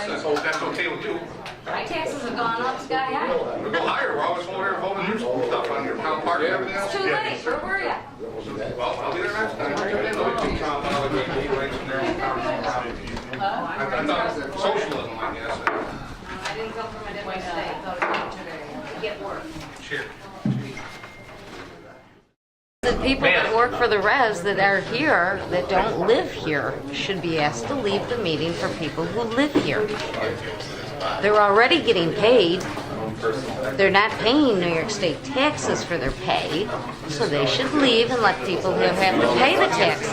So that's okay with you. My taxes have gone up sky high. We'll go higher. We're always over there voting your stuff on your town park and everything else. Too late, where were ya? Well, I'll be there next time. I thought it was socialism, I guess. I didn't come from a different state, I thought it would get worse. Cheers. The people that work for the res that are here, that don't live here, should be asked to leave the meeting for people who live here. They're already getting paid. They're not paying New York State taxes for their pay, so they should leave and let people who have to pay the taxes.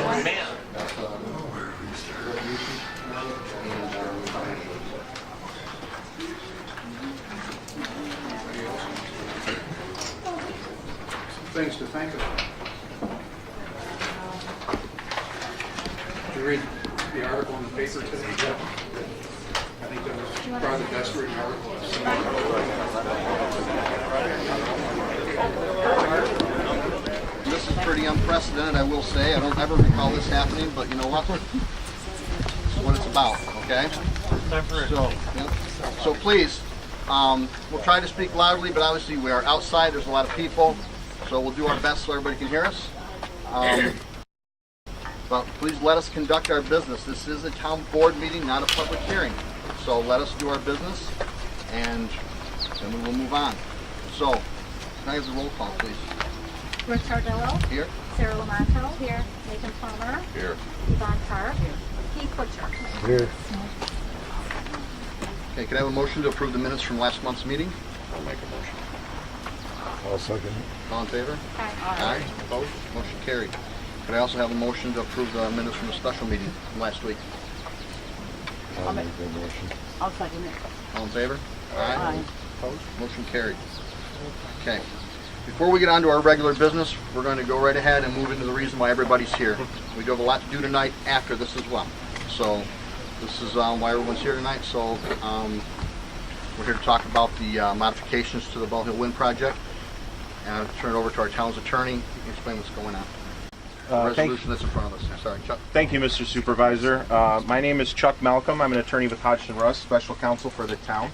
Things to think about. Did you read the article in the paper today? Yeah. I think that was probably the best written article I've seen. This is pretty unprecedented, I will say. I don't ever recall this happening, but you know what? This is what it's about, okay? So, yeah. So please, we'll try to speak loudly, but obviously we are outside. There's a lot of people. So we'll do our best so everybody can hear us. But please let us conduct our business. This is a town board meeting, not a public hearing. So let us do our business, and then we will move on. So, can I have the roll call, please? Rick Sardillo. Here. Sarah Lamonto. Here. Nathan Palmer. Here. Yvonne Carr. Here. Keith Butcher. Here. Okay, can I have a motion to approve the minutes from last month's meeting? I'll make a motion. I'll second it. All in favor? Aye. Aye. Opposed? Motion carried. Could I also have a motion to approve the minutes from the special meeting from last week? I'll make that motion. I'll second it. All in favor? Aye. Opposed? Motion carried. Okay. Before we get on to our regular business, we're going to go right ahead and move into the reason why everybody's here. We do have a lot to do tonight after this as well. So this is why everyone's here tonight. So we're here to talk about the modifications to the Bell Hill Wind project. And I'll turn it over to our town's attorney. He can explain what's going on. Resolution that's in front of us. Sorry, Chuck. Thank you, Mr. Supervisor. My name is Chuck Malcolm. I'm an attorney with Hodgson Russ, special counsel for the town.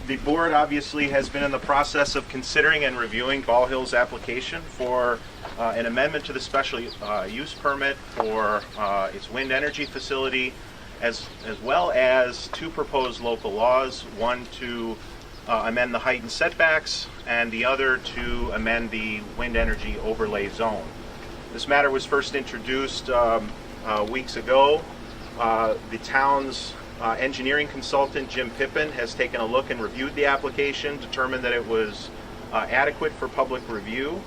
The board obviously has been in the process of considering and reviewing Ball Hill's application for an amendment to the special use permit for its wind energy facility, as well as two proposed local laws, one to amend the height and setbacks, and the other to amend the wind energy overlay zone. This matter was first introduced weeks ago. The town's engineering consultant, Jim Pippin, has taken a look and reviewed the application, determined that it was adequate for public review.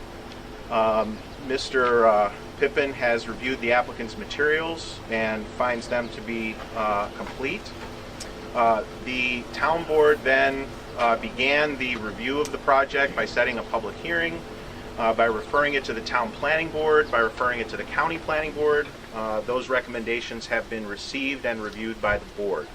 Mr. Pippin has reviewed the applicant's materials and finds them to be complete. The town board then began the review of the project by setting a public hearing, by referring it to the town planning board, by referring it to the county planning board. Those recommendations have been received and reviewed by the board.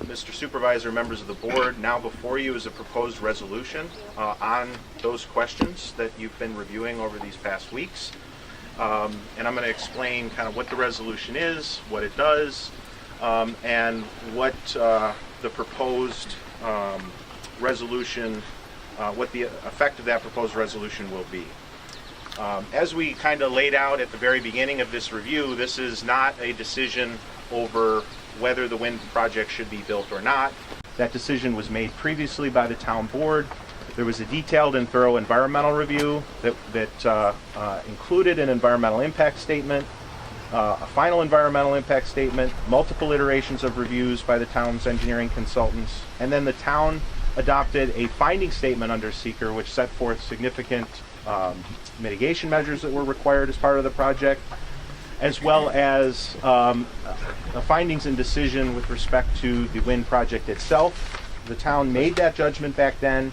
Mr. Supervisor, members of the board, now before you is a proposed resolution on those questions that you've been reviewing over these past weeks. And I'm going to explain kind of what the resolution is, what it does, and what the proposed resolution, what the effect of that proposed resolution will be. As we kind of laid out at the very beginning of this review, this is not a decision over whether the wind project should be built or not. That decision was made previously by the town board. There was a detailed and thorough environmental review that included an environmental impact statement, a final environmental impact statement, multiple iterations of reviews by the town's engineering consultants, and then the town adopted a finding statement under seeker which set forth significant mitigation measures that were required as part of the project, as well as the findings and decision with respect to the wind project itself. The town made that judgment back then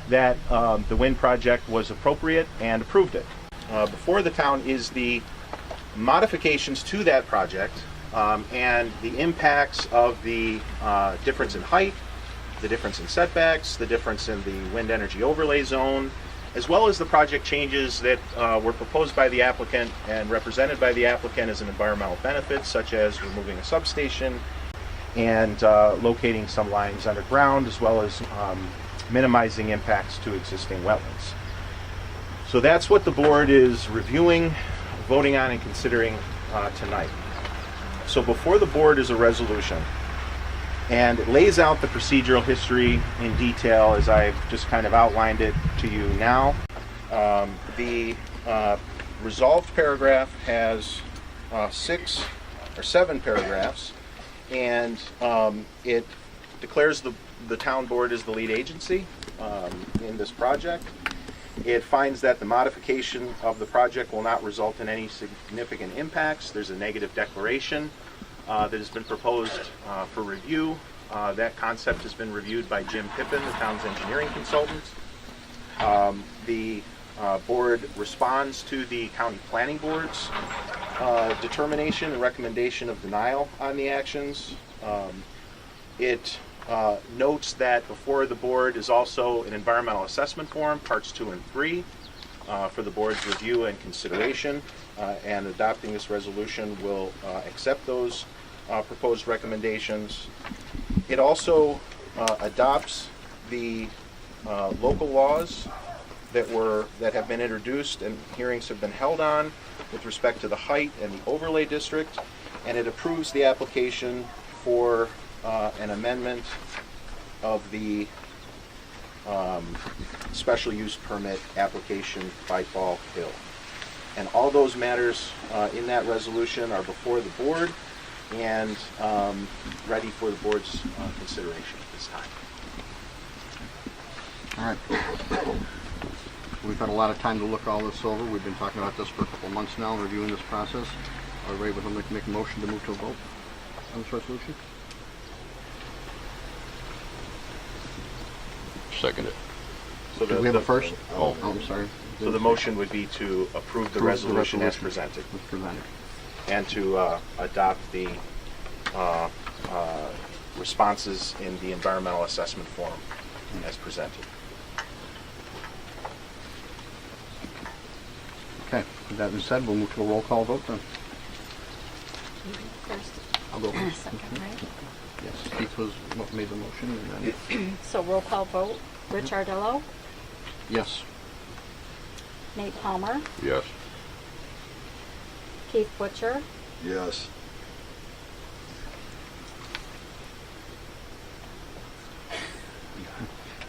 that the wind project was appropriate and approved it. Before the town is the modifications to that project and the impacts of the difference in height, the difference in setbacks, the difference in the wind energy overlay zone, as well as the project changes that were proposed by the applicant and represented by the applicant as an environmental benefit, such as removing a substation, and locating some lines underground, as well as minimizing impacts to existing wetlands. So that's what the board is reviewing, voting on, and considering tonight. So before the board is a resolution, and it lays out the procedural history in detail as I've just kind of outlined it to you now. The resolved paragraph has 6 or 7 paragraphs, and it declares the town board as the lead agency in this project. It finds that the modification of the project will not result in any significant impacts. There's a negative declaration that has been proposed for review. That concept has been reviewed by Jim Pippin, the town's engineering consultant. The board responds to the county planning board's determination and recommendation of denial on the actions. It notes that before the board is also an environmental assessment form, parts 2 and 3, for the board's review and consideration, and adopting this resolution will accept those proposed recommendations. It also adopts the local laws that have been introduced and hearings have been held on with respect to the height and the overlay district, and it approves the application for an amendment of the special use permit application by Ball Hill. And all those matters in that resolution are before the board and ready for the board's consideration at this time. All right. We've had a lot of time to look all this over. We've been talking about this for a couple months now, reviewing this process. Are we able to make a motion to move to a vote on this resolution? Second it. So Do we have a first? Oh, I'm sorry. So the motion would be to approve the resolution as presented, As presented. and to adopt the responses in the environmental assessment form as presented. Okay, with that being said, we'll move to a roll call vote then. First, I'll go first. second, right? Yes, Keith was what made the motion, and then, So roll call vote. Rich Ardillo, yes. Nate Palmer, Yes. Keith Butcher, Yes.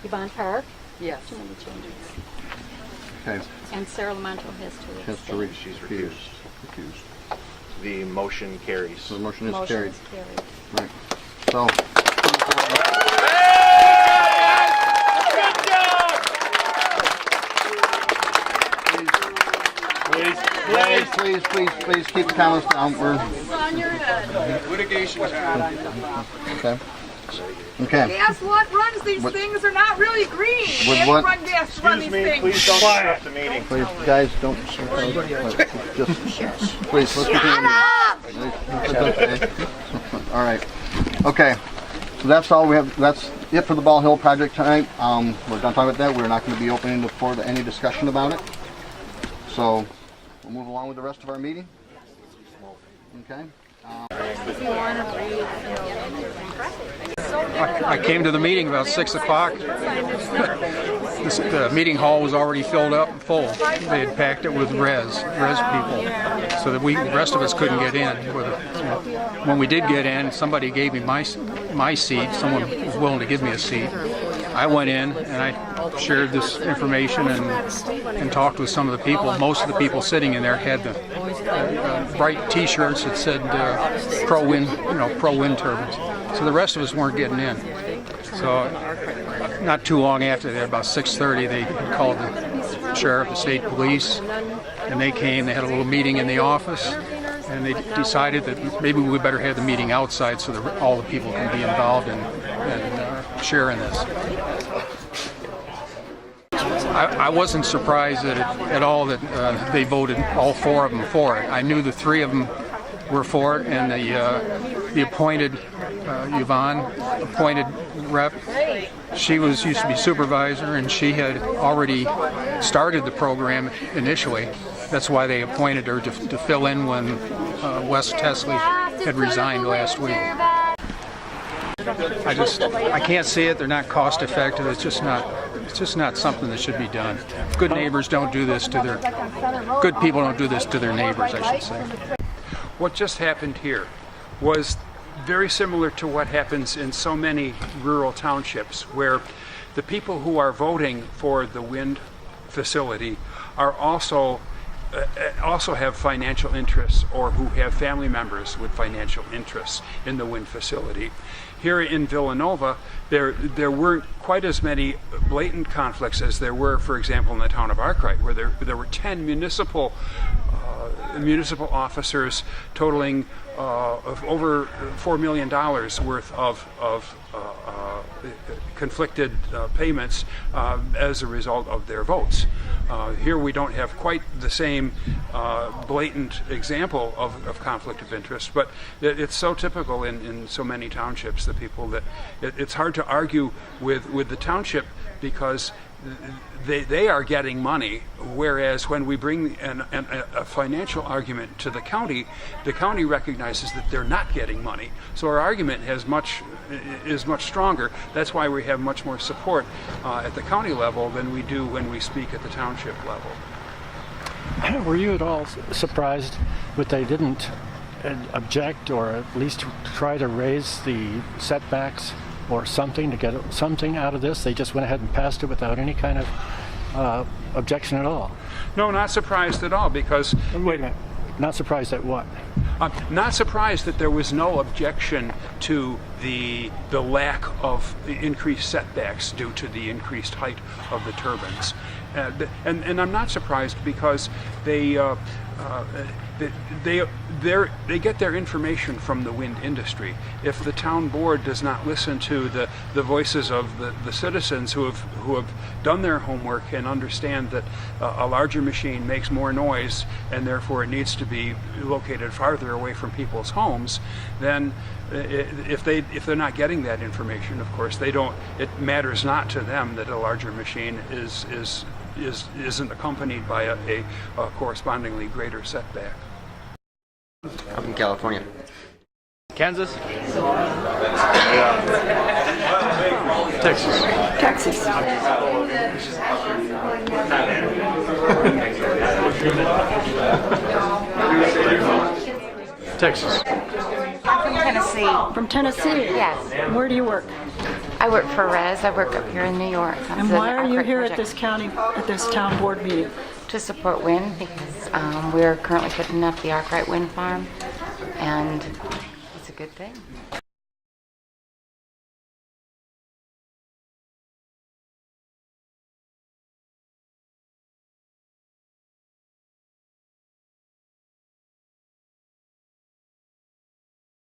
Yvonne Park, Yes. too many changes, Okay, and Sarah Lamento has to has to read. She's Recused. recused. The motion carries. So the motion is Motion carried. is carried. Right. So. Please keep the comments down. We're Litigation time. okay. Okay. Gas what runs these What- things are not really green. With They what- run gas to run Excuse these me, things. please don't interrupt the meeting. Please, guys, don't. Just please, let's continue. Okay. All right. Okay. So that's all we have. That's it for the Ball Hill project tonight. We're done talking about that. We're not going to be opening the floor to any discussion about it. So we'll move along with the rest of our meeting. Okay. I came to the meeting about 6 o'clock. The meeting hall was already filled up and full. They had packed it with res people, so that the rest of us couldn't get in. When we did get in, somebody gave me my seat. Someone was willing to give me a seat. I went in and I shared this information and talked with some of the people. Most of the people sitting in there had the bright T-shirts that said pro wind turbines. So the rest of us weren't getting in. So not too long after that, about 6:30, they called the sheriff, the state police, and they came. They had a little meeting in the office, and they decided that maybe we better have the meeting outside so that all the people can be involved and share in this. I wasn't surprised at all that they voted, all 4 of them, for it. I knew the 3 of them were for it, and the appointed Yvonne, appointed rep, she used to be supervisor, and she had already started the program initially. That's why they appointed her to fill in when Wes Tesley had resigned last week. I can't see it. They're not cost effective. It's just not something that should be done. Good neighbors don't do this to their, good people don't do this to their neighbors, I should say. What just happened here was very similar to what happens in so many rural townships, where the people who are voting for the wind facility are also have financial interests, or who have family members with financial interests in the wind facility. Here in Villanova, there weren't quite as many blatant conflicts as there were, for example, in the town of Arkwright, where there were 10 municipal officers totaling of over $4 million worth of conflicted payments as a result of their votes. Here we don't have quite the same blatant example of conflict of interest, but it's so typical in so many townships, the people that it's hard to argue with the township, because they are getting money, whereas when we bring a financial argument to the county recognizes that they're not getting money. So our argument is much stronger. That's why we have much more support at the county level than we do when we speak at the township level. Were you at all surprised that they didn't object, or at least try to raise the setbacks or something to get something out of this? They just went ahead and passed it without any kind of objection at all? No, not surprised at all, because... Wait a minute. Not surprised at what? Not surprised that there was no objection to the lack of increased setbacks due to the increased height of the turbines. And I'm not surprised, because they get their information from the wind industry. If the town board does not listen to the voices of the citizens who have done their homework and understand that a larger machine makes more noise and therefore it needs to be located farther away from people's homes, then if they're not getting that information, of course it matters not to them that a larger machine isn't accompanied by a correspondingly greater setback. I'm from California. Kansas? Texas. Texas. Texas. I'm from Tennessee. From Tennessee? Yes. Where do you work? I work for Res. I work up here in New York. And why are you here at this town board meeting? To support wind, because we're currently putting up the Arkwright Wind Farm, and it's a good thing.